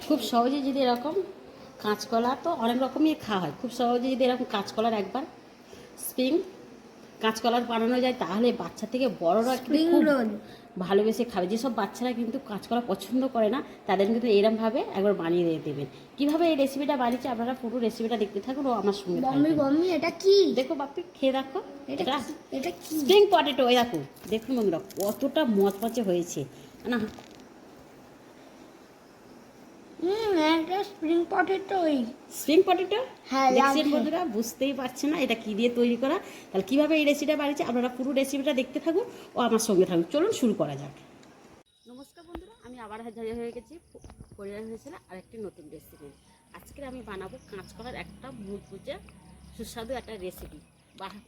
খুব সহজে যদি এরকম কাঁচকলা তো অনেক রকমই খাওয়া হয়, খুব সহজে যদি এরকম কাঁচকলার একবার স্প্রিং কাঁচকলার বানানো যায় তাহলে বাচ্চা থেকে বড়রা কিন্তু খুব ভালোবেসে খাবে। যেসব বাচ্চারা কিন্তু কাঁচকলা পছন্দ করে না তাদের কিন্তু এরমভাবে একবার বানিয়ে দিয়ে দেবেন। কীভাবে এই রেসিপিটা বানিয়েছি আপনারা পুরো রেসিপিটা দেখতে থাকুন ও আমার সঙ্গে থাকবেন। এটা কি? দেখো বাপি খেয়ে দেখো, এটা কি? Spring potato. এই দেখো, দেখুন বন্ধুরা কতটা মচমচে হয়েছে না। এটা স্প্রিং পটেটোই। স্প্রিং পটেটো, হ্যাঁ দেখছেন বন্ধুরা, বুঝতেই পারছে না এটা কী দিয়ে তৈরি করা। তাহলে কীভাবে এই রেসিপিটা বানিয়েছে আপনারা পুরো রেসিপিটা দেখতে থাকুন ও আমার সঙ্গে থাকুন। চলুন শুরু করা যাক। নমস্কার বন্ধুরা, আমি আবার হাজির হয়ে গেছি পরিবার হয়েছিল আরেকটি নতুন রেসিপি। আজকে আমি বানাবো কাঁচকলার একটা মুচমুচে সুস্বাদু একটা রেসিপি।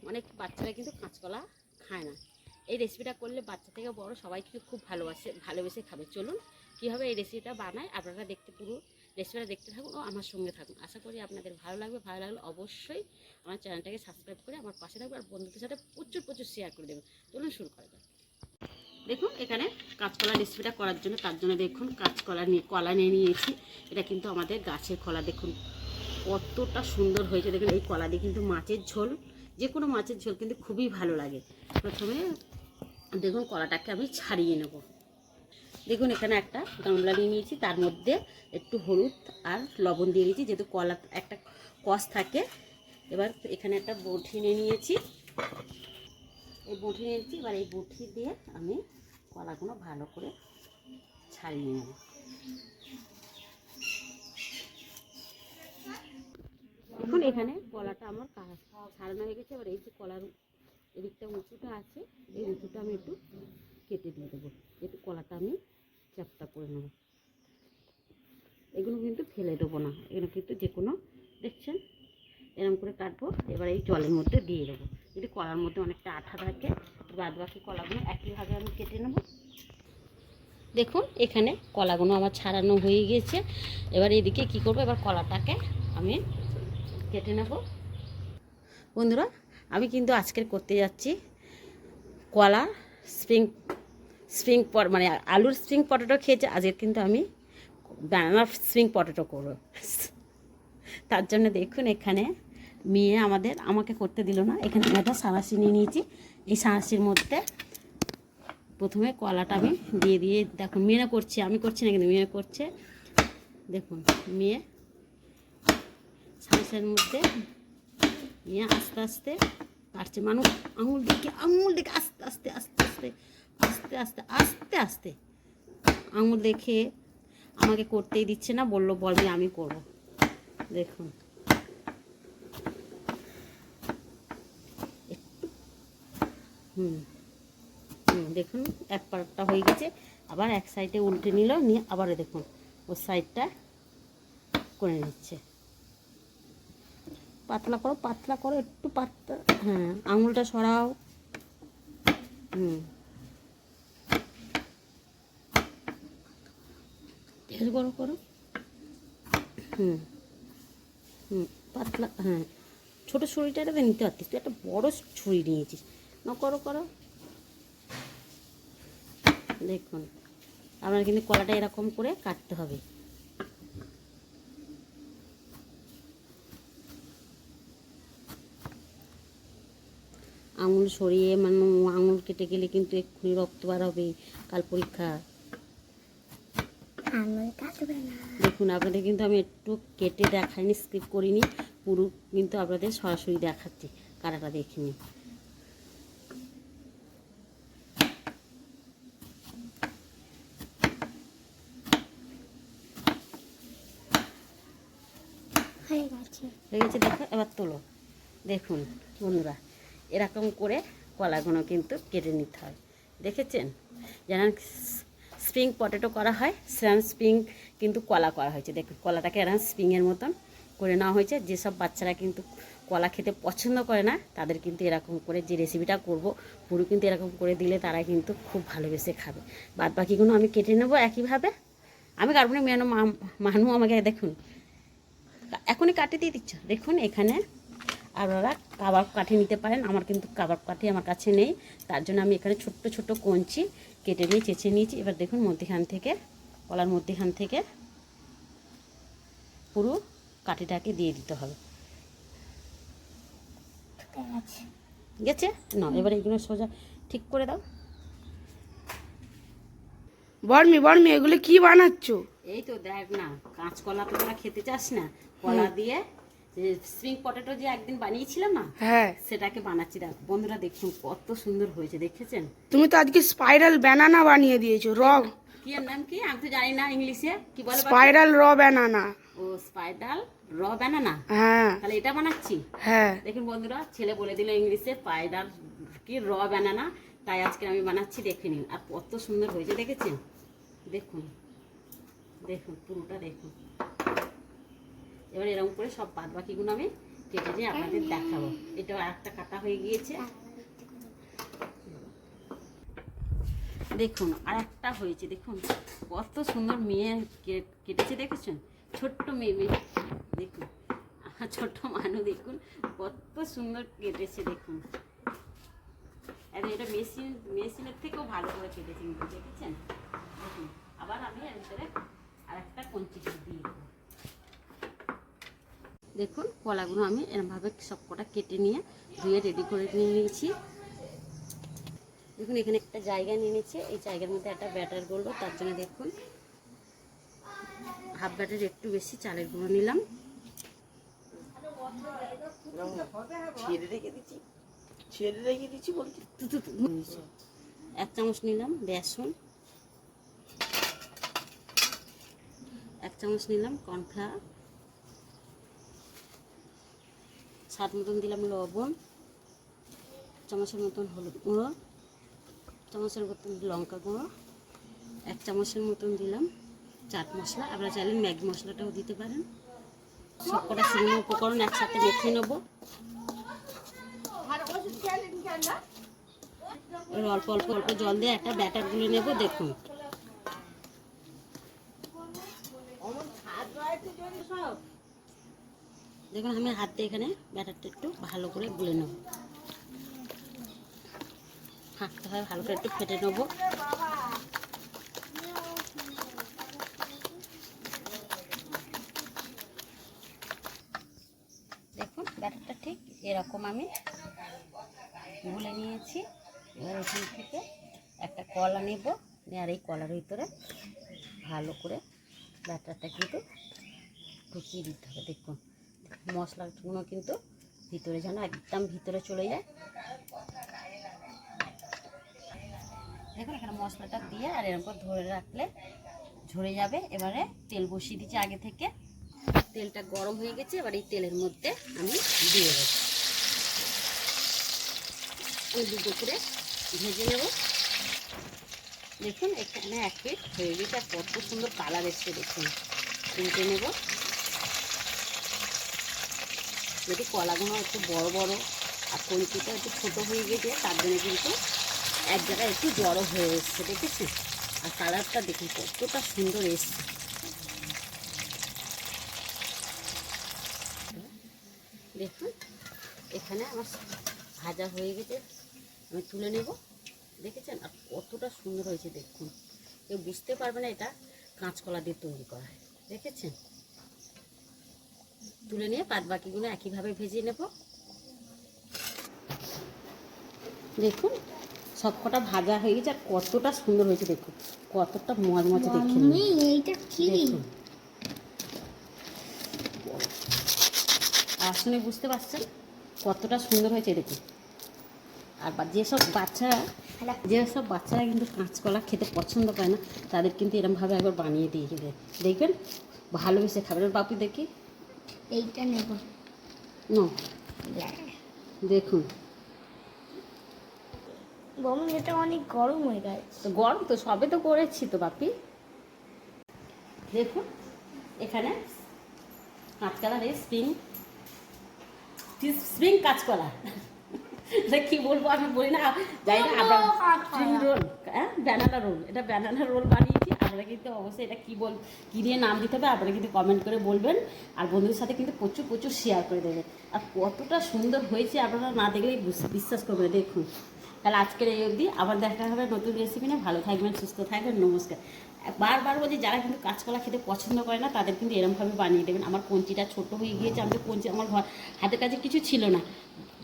অনেক বাচ্চারা কিন্তু কাঁচকলা খায় না। এই রেসিপিটা করলে বাচ্চা থেকে বড় সবাই কিন্তু খুব ভালোবেসে খাবে। চলুন কীভাবে এই রেসিপিটা বানায় আপনারা পুরো রেসিপিটা দেখতে থাকুন ও আমার সঙ্গে থাকুন। আশা করি আপনাদের ভালো লাগবে। ভালো লাগলে অবশ্যই আমার চ্যানেলটাকে সাবস্ক্রাইব করে আমার পাশে থাকবে আর বন্ধুদের সাথে প্রচুর শেয়ার করে দেবেন। চলুন শুরু করা যাক। দেখুন এখানে কাঁচকলা রেসিপিটা করার জন্য তার জন্য দেখুন কলা নিয়ে নিয়েছি। এটা কিন্তু আমাদের গাছের কলা। দেখুন কতটা সুন্দর হয়েছে। দেখুন এই কলা দিয়ে কিন্তু মাছের ঝোল, যে কোনো মাছের ঝোল কিন্তু খুবই ভালো লাগে। প্রথমে দেখুন কলাটাকে আমি ছাড়িয়ে নেব। দেখুন এখানে একটা গামলা নিয়ে নিয়েছি, তার মধ্যে একটু হলুদ আর লবণ দিয়ে দিয়েছি যেহেতু কলা একটা কষ থাকে। এবার এখানে একটা বঁটি নিয়ে নিয়েছি, এই বঁটি নিয়েছি। এবার এই বঁটি দিয়ে আমি কলাগুলো ভালো করে ছাড়িয়ে নেব। দেখুন এখানে কলাটা আমার ছাড়ানো হয়ে গেছে। এবার এই যে কলার এদিকটা উঁচুটা আছে, এই উঁচুটা আমি একটু কেটে দিয়ে দেবো, একটু কলাটা আমি চ্যাপটা করে নেব। এগুলো কিন্তু ফেলে দেবো না, এগুলো কিন্তু যে কোনো দেখছেন এরকম করে কাটবো। এবার এই জলের মধ্যে দিয়ে দেবো। যদি কলার মধ্যে অনেকটা আঠা থাকে বাদ বাকি কলাগুলো একইভাবে আমি কেটে নেব। দেখুন এখানে কলাগুলো আমার ছাড়ানো হয়ে গেছে। এবার এইদিকে কী করবো, এবার কলাটাকে আমি কেটে নেব। বন্ধুরা আমি কিন্তু আজকের করতে যাচ্ছি কলা মানে আলুর স্প্রিং পটেটো খেয়েছে, আজকে কিন্তু আমি ব্যানানা স্প্রিং পটেটো করবো। তার জন্য দেখুন এখানে মেয়ে আমাকে করতে দিল না। এখানে একটা সাঁড়াশি নিয়ে নিয়েছি। এই সাঁড়াশির মধ্যে প্রথমে কলাটা আমি দিয়ে দেখুন মেয়ে করছে, আমি করছি না কিন্তু মেয়ে করছে। দেখুন মেয়ে সাঁড়াশির মধ্যে নিয়ে আস্তে আস্তে কাটছে। মানুষ আঙুল দিকে আস্তে আস্তে আস্তে আস্তে আস্তে আস্তে আস্তে আস্তে আঙুল দেখে আমাকে করতেই দিচ্ছে না, বলবি আমি করব। দেখুন দেখুন এক পাটটা হয়ে গেছে। আবার এক সাইডে উল্টে নিয়ে আবার দেখুন ওর সাইডটা করে নিচ্ছে। পাতলা করো একটু পাতলা। হ্যাঁ আঙুলটা সরাও। তেল গরম করো। পাতলা। হ্যাঁ ছোটো ছুরিটা নিতে পারতিস, তুই একটা বড় ছুরি নিয়েছিস না। করো। দেখুন আপনার কিন্তু কলাটা এরকম করে কাটতে হবে। আঙুল সরিয়ে আঙুল কেটে গেলে কিন্তু এক্ষুনি রক্ত বার হবে, কাল পরীক্ষা। দেখুন আপনাদের কিন্তু আমি একটু কেটে দেখাইনি, স্কিপ করিনি, পুরো কিন্তু আপনাদের সরাসরি দেখাচ্ছি, কাটাটা দেখিনি। হয়ে গেছে দেখো, এবার তোলো। দেখুন বন্ধুরা এরকম করে কলাগুলো কিন্তু কেটে নিতে হয়। দেখেছেন যেন স্প্রিং পটেটো করা হয় সেরকম স্প্রিং কিন্তু কলা করা হয়েছে। দেখুন কলাটাকে এরকম স্প্রিংয়ের মতন করে নেওয়া হয়েছে। যেসব বাচ্চারা কিন্তু কলা খেতে পছন্দ করে না তাদের কিন্তু এরকম করে যে রেসিপিটা করব পুরো কিন্তু এরকম করে দিলে তারা কিন্তু খুব ভালোবেসে খাবে। বাদ বাকিগুলো আমি কেটে নেবো একইভাবে। আমি কাটবো না, মানু আমাকে দেখুন এখনই কাটে দিয়ে দিচ্ছ। দেখুন এখানে আপনারা কাবাব কাঠি নিতে পারেন, আমার কিন্তু কাবাব কাঠি আমার কাছে নেই, তার জন্য আমি এখানে ছোট্ট কঞ্চি কেটে চেঁচে নিয়েছি। এবার দেখুন মধ্যখান থেকে কলার মধ্যখান থেকে পুরো কাঠিটাকে দিয়ে দিতে হবে। আচ্ছা গেছে না? এবার এইগুলো সোজা ঠিক করে দাও। বর্মি এগুলো কি বানাচ্ছো? এই তো দেখ না, কাঁচকলা তো তোরা খেতে চাস না, কলা দিয়ে স্প্রিং পটেটো যে একদিন বানিয়েছিলাম না, হ্যাঁ সেটাকে বানাচ্ছি। দেখ বন্ধুরা, দেখুন কত সুন্দর হয়েছে, দেখেছেন? তুমি তো আজকে স্পাইরাল ব্যানানা বানিয়ে দিয়েছো। কি এর নাম কি আমি তো জানি না, ইংলিশে কি বলে? Spiral banana. ও স্পাইরাল বানানা। হ্যাঁ তাহলে এটা বানাচ্ছি। হ্যাঁ দেখুন বন্ধুরা, ছেলে বলে দিল ইংলিশে স্পাইরাল কি বানানা, তাই আজকে আমি বানাচ্ছি। দেখে নিন, আর কত সুন্দর হয়েছে, দেখেছেন? দেখুন দেখুন পুরোটা দেখুন। এবার এরকম করে সব বাদ বাকিগুলো আমি কেটে নিয়ে আপনাদের দেখাবো। এটাও একটা কাটা হয়ে গিয়েছে, দেখুন আর একটা হয়েছে। দেখুন কত সুন্দর মেয়ে কেটেছে, দেখেছেন? ছোট্ট মেয়ে দেখুন, ছোট্ট মানুষ দেখুন কত সুন্দর কেটেছে, দেখুন। এটা মেশিনের থেকেও ভালো করে কেটেছে, কিন্তু দেখেছেন? দেখুন আবার আমি এর ভিতরে আর একটা কঞ্চি দিয়ে দেবো। দেখুন কলাগুলো আমি এরকমভাবে সব কটা কেটে নিয়ে ধুয়ে রেডি করে নিয়ে নিয়েছি। দেখুন এখানে একটা জায়গা নিয়ে নিচ্ছে, এই জায়গার মধ্যে একটা ব্যাটার করবো, তার জন্য দেখুন হাফ ব্যাটার একটু বেশি চালের গুঁড়ো নিলাম, এক চামচ নিলাম বেসন, এক চামচ নিলাম কর্নফ্লাওয়ার, স্বাদ মতন দিলাম লবণ, চামচের মতন হলুদ গুঁড়ো, চামচের মতন লঙ্কা গুঁড়ো, এক চামচের মতন দিলাম চাট মশলা। আপনারা চাইলে ম্যাগি মশলাটাও দিতে পারেন। সব কটা শুকনো উপকরণ একসাথে মেখে নেবো। অল্প অল্প অল্প জল দিয়ে একটা ব্যাটার গুলে নেব। দেখুন দেখুন আমি হাত দিয়ে এখানে ব্যাটারটা একটু ভালো করে গুলে নেব। হাঁটতে হয় ভালো করে একটু ফেটে নেবো। দেখুন ব্যাটারটা ঠিক এরকম আমি গুলে নিয়েছি। এবার এখান থেকে একটা কলা নেব, আর এই কলার ভিতরে ভালো করে ব্যাটারটা কিন্তু ঢুকিয়ে দিতে হবে। দেখুন মশলাগুলো কিন্তু ভিতরে যেন একদম ভিতরে চলে যায়। দেখুন এখানে মশলাটা দিয়ে আর এরকম ধরে রাখলে ঝরে যাবে। এবারে তেল বসিয়ে দিচ্ছি আগে থেকে, তেলটা গরম হয়ে গেছে। এবার এই তেলের মধ্যে আমি দিয়ে দেবো, দুটো করে ভেজে নেব। দেখুন এখানে এক পিঠ হয়ে গেছে, আর কত সুন্দর কালার এসছে। দেখুন তুলতে নেব। যদি কলাগুলো একটু বড় বড় আর কঞ্চিটা একটু ছোটো হয়ে গেছে, তার জন্য কিন্তু এক জায়গায় একটু জড়ো হয়ে এসছে, দেখেছেন? আর কালারটা দেখুন কতটা সুন্দর এসছে। দেখুন এখানে আমার ভাজা হয়ে গেছে, আমি তুলে নেব। দেখেছেন আর কতটা সুন্দর হয়েছে। দেখুন কেউ বুঝতে পারবে না এটা কাঁচকলা দিয়ে তৈরি করা, দেখেছেন? তুলে নিয়ে বাদ বাকিগুলো একইভাবে ভেজে নেব। দেখুন সব কটা ভাজা হয়ে গেছে, আর কতটা সুন্দর হয়েছে। দেখুন কতটা মজমজে। দেখুন দেখুন আর শুনে বুঝতে পারছেন কতটা সুন্দর হয়েছে। দেখুন আর যেসব বাচ্চারা কিন্তু কাঁচকলা খেতে পছন্দ করে না, তাদের কিন্তু এরকমভাবে একবার বানিয়ে দিয়ে দেবে, দেখবেন ভালোবেসে খাবেন। বাপি দেখি এইটা নেব। দেখুন বমি, এটা অনেক গরম হয়ে গেছে। তো গরম তো সবে তো করেছি তো বাপি। দেখুন এখানে কাঁচকলার এই স্প্রিং কাঁচকলা, কি বলবো আমি বলি না, যাই না। আমরা স্প্রিং রোল, হ্যাঁ ব্যানানা রোল, এটা ব্যানানা রোল বানিয়েছি। আর আপনারা কিন্তু অবশ্যই এটা কী দিয়ে নাম দিতে হবে আপনারা কিন্তু কমেন্ট করে বলবেন। আর বন্ধুদের সাথে কিন্তু প্রচুর প্রচুর শেয়ার করে দেবেন। আর কতটা সুন্দর হয়েছে আপনারা না দেখলেই বিশ্বাস করবেন না। দেখুন, তাহলে আজকের এই অবধি, আবার দেখা হবে নতুন রেসিপি নিয়ে। ভালো থাকবেন, সুস্থ থাকবেন, নমস্কার। বারবার বলছি, যারা কিন্তু কাঁচকলা খেতে পছন্দ করে না তাদের কিন্তু এরমভাবে বানিয়ে দেবেন। আমার কঞ্চিটা ছোটো হয়ে গিয়েছে, আমি তো কঞ্চি আমার হাতের কাছে কিছু ছিল না,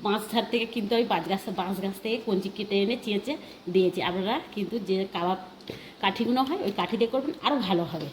বাঁশ ঝাড় থেকে কিন্তু আমি বাঁশ গাছ থেকে কঞ্চি কেটে এনে চেঁচে দিয়েছি। আপনারা কিন্তু যে কাবাব কাঠিগুলো হয় ওই কাঠি দিয়ে করবেন, আরও ভালো হবে।